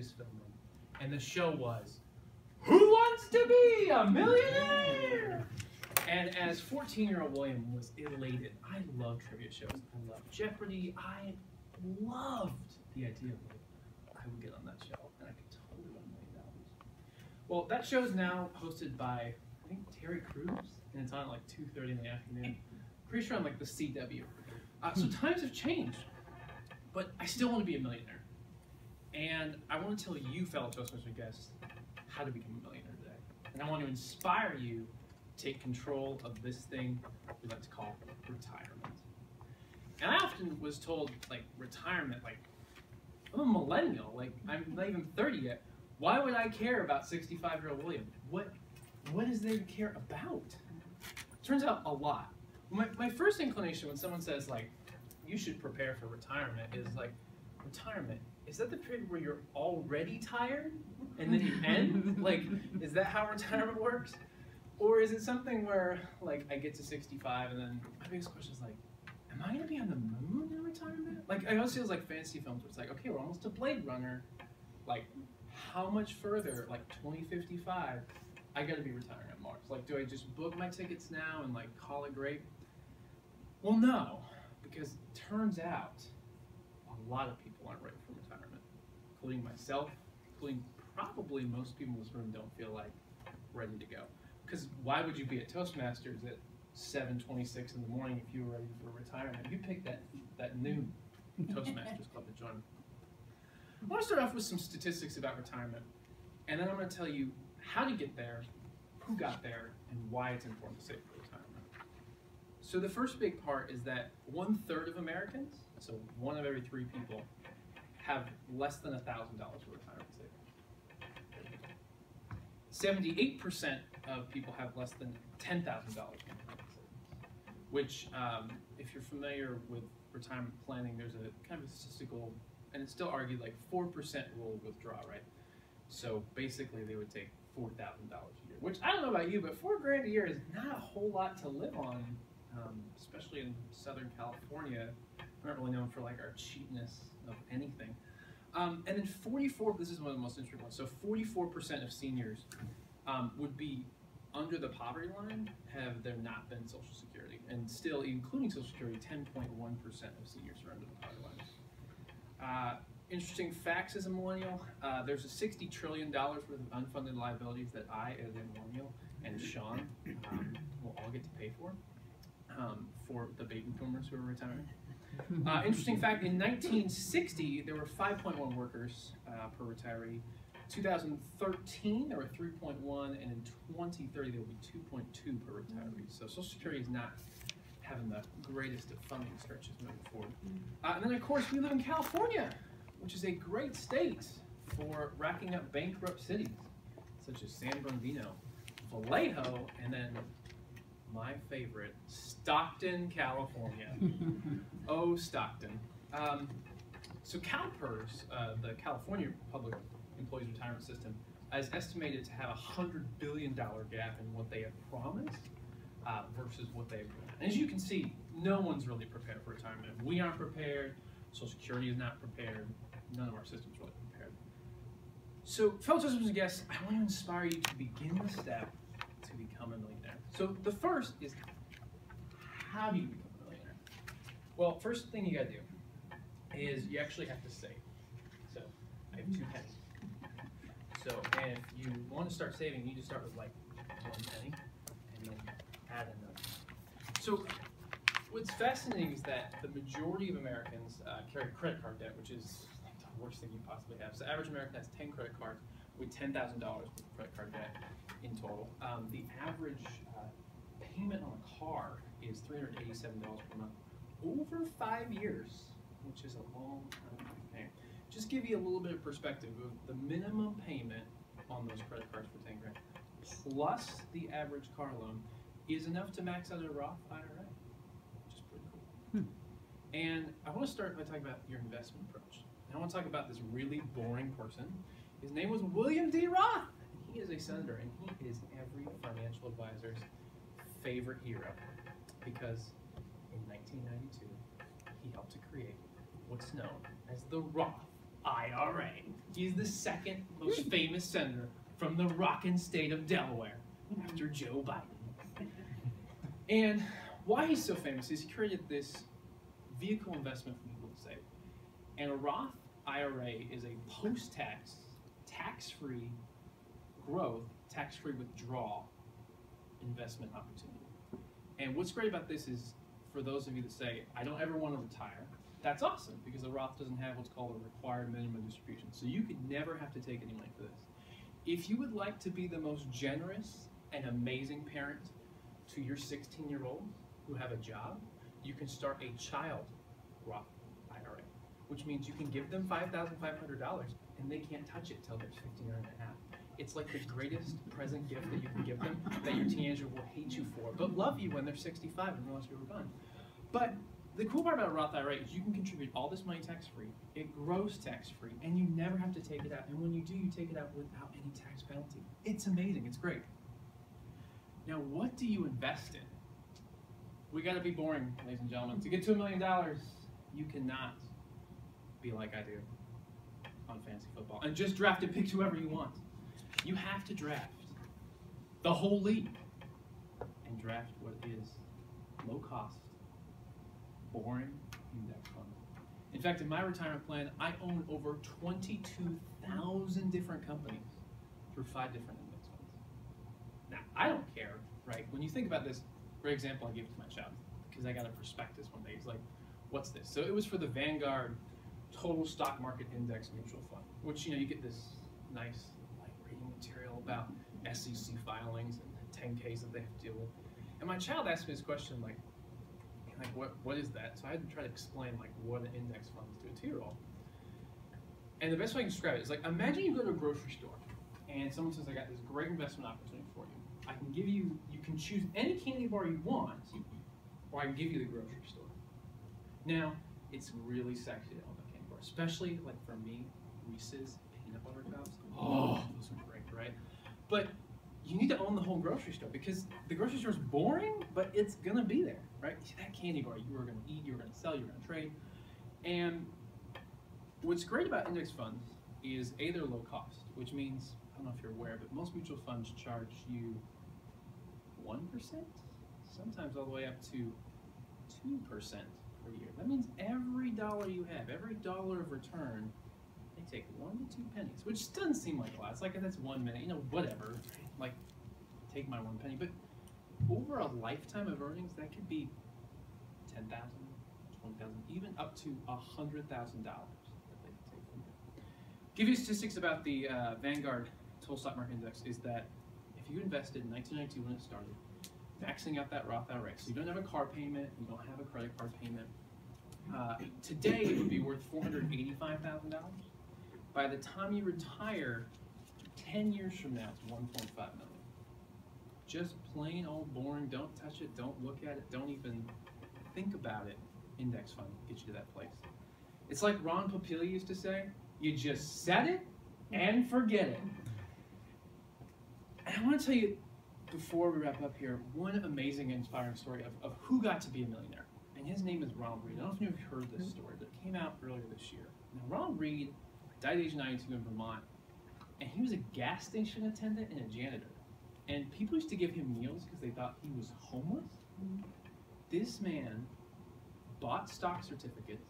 just filmed them. And the show was, Who Wants to Be a Millionaire? And as 14-year-old William was elated. I love trivia shows. I love Jeopardy. I loved the idea of like, I would get on that show and I could totally win $1 million. Well, that show is now hosted by, I think, Terry Crews, and it's on at like 2:30 in the afternoon. Pretty sure on like the CW. So times have changed, but I still want to be a millionaire. And I want to tell you, fellow Toastmaster guests, how to become a millionaire today. And I want to inspire you to take control of this thing we like to call retirement. And I often was told, like, retirement, like, I'm a millennial, like, I'm not even 30 yet. Why would I care about 65-year-old William? What is there to care about? Turns out a lot. My first inclination when someone says, like, you should prepare for retirement is, like, retirement, is that the period where you're already tired and then you end? Like, is that how retirement works? Or is it something where, like, I get to 65 and then my biggest question is, like, am I going to be on the moon in retirement? Like, I always feel like fantasy films where it's like, okay, we're almost to Blade Runner. Like, how much further, like 2055, I got to be retiring on Mars? Like, do I just book my tickets now and, like, call it great? Well, no, because it turns out a lot of people aren't ready for retirement, including myself, including probably most people in this room don't feel like ready to go. Because why would you be at Toastmasters at 7:26 in the morning if you were ready for retirement? You picked that noon Toastmasters club to join. I want to start off with some statistics about retirement, and then I'm going to tell you how to get there, who got there, and why it's important to save for retirement. So the first big part is that 1/3 of Americans, so 1 of every 3 people, have less than $1,000 for retirement savings. 78% of people have less than $10,000 for retirement savings, which, if you're familiar with retirement planning, there's a kind of a statistical, and it's still argued, like 4% rule of withdraw, right? So basically they would take $4,000 a year, which I don't know about you, but $4,000 a year is not a whole lot to live on, especially in Southern California. We're not really known for like our cheapness of anything. And then 44, this is one of the most interesting ones, so 44% of seniors would be under the poverty line have there not been Social Security. And still, including Social Security, 10.1% of seniors are under the poverty line. Interesting facts as a millennial, there's a $60 trillion worth of unfunded liabilities that I, as a millennial, and Sean will all get to pay for the baby boomers who are retiring. Interesting fact, in 1960, there were 5.1 workers per retiree. 2013, there were 3.1, and in 2030, there will be 2.2 per retiree. So Social Security is not having the greatest of funding stretches moving forward. And then, of course, we live in California, which is a great state for racking up bankrupt cities, such as San Bernardino, Vallejo, and then my favorite, Stockton, California. Oh, Stockton. So CalPERS, the California Public Employees Retirement System, is estimated to have a $100 billion gap in what they have promised versus what they've done. And as you can see, no one's really prepared for retirement. We aren't prepared. Social Security is not prepared. None of our systems really prepared. So, fellow Toastmasters and guests, I want to inspire you to begin the step to become a millionaire. So the first is, how do you become a millionaire? Well, first thing you gotta do is you actually have to save. So I have 2 pennies. So if you want to start saving, you just start with like 1 penny and then add another. So what's fascinating is that the majority of Americans carry credit card debt, which is the worst thing you possibly have. So the average American has 10 credit cards with $10,000 worth of credit card debt in total. The average payment on a car is $387 per month over 5 years, which is a long time to pay. Just give you a little bit of perspective of the minimum payment on those credit cards for 10 grand plus the average car loan is enough to max out a Roth IRA, which is pretty cool. And I want to start by talking about your investment approach. And I want to talk about this really boring person. His name was William D. Roth. He is a senator, and he is every financial advisor's favorite hero because in 1992, he helped to create what's known as the Roth IRA. He's the second most famous senator from the rockin' state of Delaware after Joe Biden. And why he's so famous is he created this vehicle investment for people to save. And a Roth IRA is a post-tax, tax-free growth, tax-free withdrawal investment opportunity. And what's great about this is, for those of you that say, I don't ever want to retire, that's awesome, because the Roth doesn't have what's called a required minimum distribution. So you could never have to take any money for this. If you would like to be the most generous and amazing parent to your 16-year-olds who have a job, you can start a child Roth IRA, which means you can give them $5,500 and they can't touch it till they're 15 and a half. It's like the greatest present gift that you can give them that your teenager will hate you for, but love you when they're 65 and realize you were gone. But the cool part about a Roth IRA is you can contribute all this money tax-free, it grows tax-free, and you never have to take it out. And when you do, you take it out without any tax penalty. It's amazing, it's great. Now, what do you invest in? We gotta be boring, ladies and gentlemen. To get to $1 million, you cannot be like I do on fantasy football and just draft and pick whoever you want. You have to draft the whole league and draft what is low cost, boring index funds. In fact, in my retirement plan, I own over 22,000 different companies through 5 different index funds. Now, I don't care, right? When you think about this, great example I gave to my child, because I got a prospectus one day. He's like, what's this? So it was for the Vanguard Total Stock Market Index Mutual Fund, which, you get this nice rating material about SEC filings and 10Ks that they have to deal with. And my child asked me this question, like what is that? So I had to try to explain what an index fund is to a 2-year-old. And the best way I can describe it is imagine you go to a grocery store and someone says, I got this great investment opportunity for you. I can give you, you can choose any candy bar you want, or I can give you the grocery store. Now, it's really sexy to own a candy bar, especially for me, Reese's peanut butter cups. Oh, those are great, right? But you need to own the whole grocery store, because the grocery store is boring, but it's gonna be there, right? That candy bar you are gonna eat, you're gonna sell, you're gonna trade. And what's great about index funds is A, they're low cost, which means, I don't know if you're aware, but most mutual funds charge you 1%, sometimes all the way up to 2% per year. That means every dollar you have, every dollar of return, they take 1 to 2 pennies, which doesn't seem like a lot. It's that's 1 minute, whatever. Take my 1 penny. But over a lifetime of earnings, that could be $10,000, $20,000, even up to $100,000 that they can take from you. Give you statistics about the Vanguard Total Stock Market Index is that if you invested in 1992 when it started, maxing out that Roth IRA, so you don't have a car payment, you don't have a credit card payment, today it would be worth $485,000. By the time you retire, 10 years from now, it's $1.5 million. Just plain old boring, don't touch it, don't look at it, don't even think about it. Index fund gets you to that place. It's like Ron Popeil used to say, you just set it and forget it. And I want to tell you, before we wrap up here, one amazing, inspiring story of who got to be a millionaire. And his name is Ronald Reed. I don't know if you've heard this story, but it came out earlier this year. Now, Ronald Reed died at age 92 in Vermont, and he was a gas station attendant and a janitor. And people used to give him meals because they thought he was homeless. This man bought stock certificates,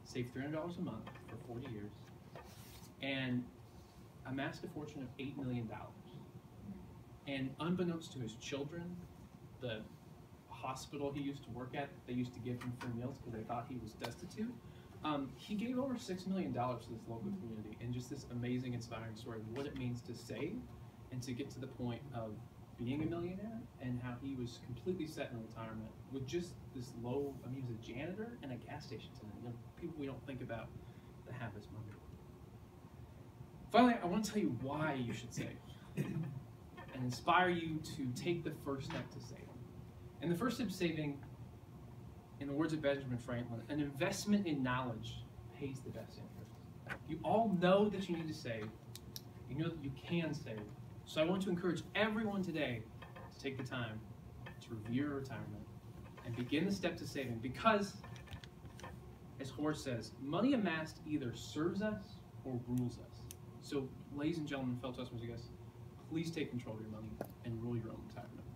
saved $300 a month for 40 years, and amassed a fortune of $8 million. And unbeknownst to his children, the hospital he used to work at, they used to give him free meals because they thought he was destitute. He gave over $6 million to this local community, and just this amazing, inspiring story of what it means to save and to get to the point of being a millionaire, and how he was completely set in retirement with just this low, he was a janitor and a gas station attendant. People we don't think about that have this money. Finally, I want to tell you why you should save and inspire you to take the first step to saving. And the first step to saving, in the words of Benjamin Franklin, an investment in knowledge pays the best interest. You all know that you need to save. You know that you can save. So I want to encourage everyone today to take the time to review your retirement and begin the step to saving, because, as Horace says, money amassed either serves us or rules us. So, ladies and gentlemen, fellow customers, you guys, please take control of your money and rule your own retirement.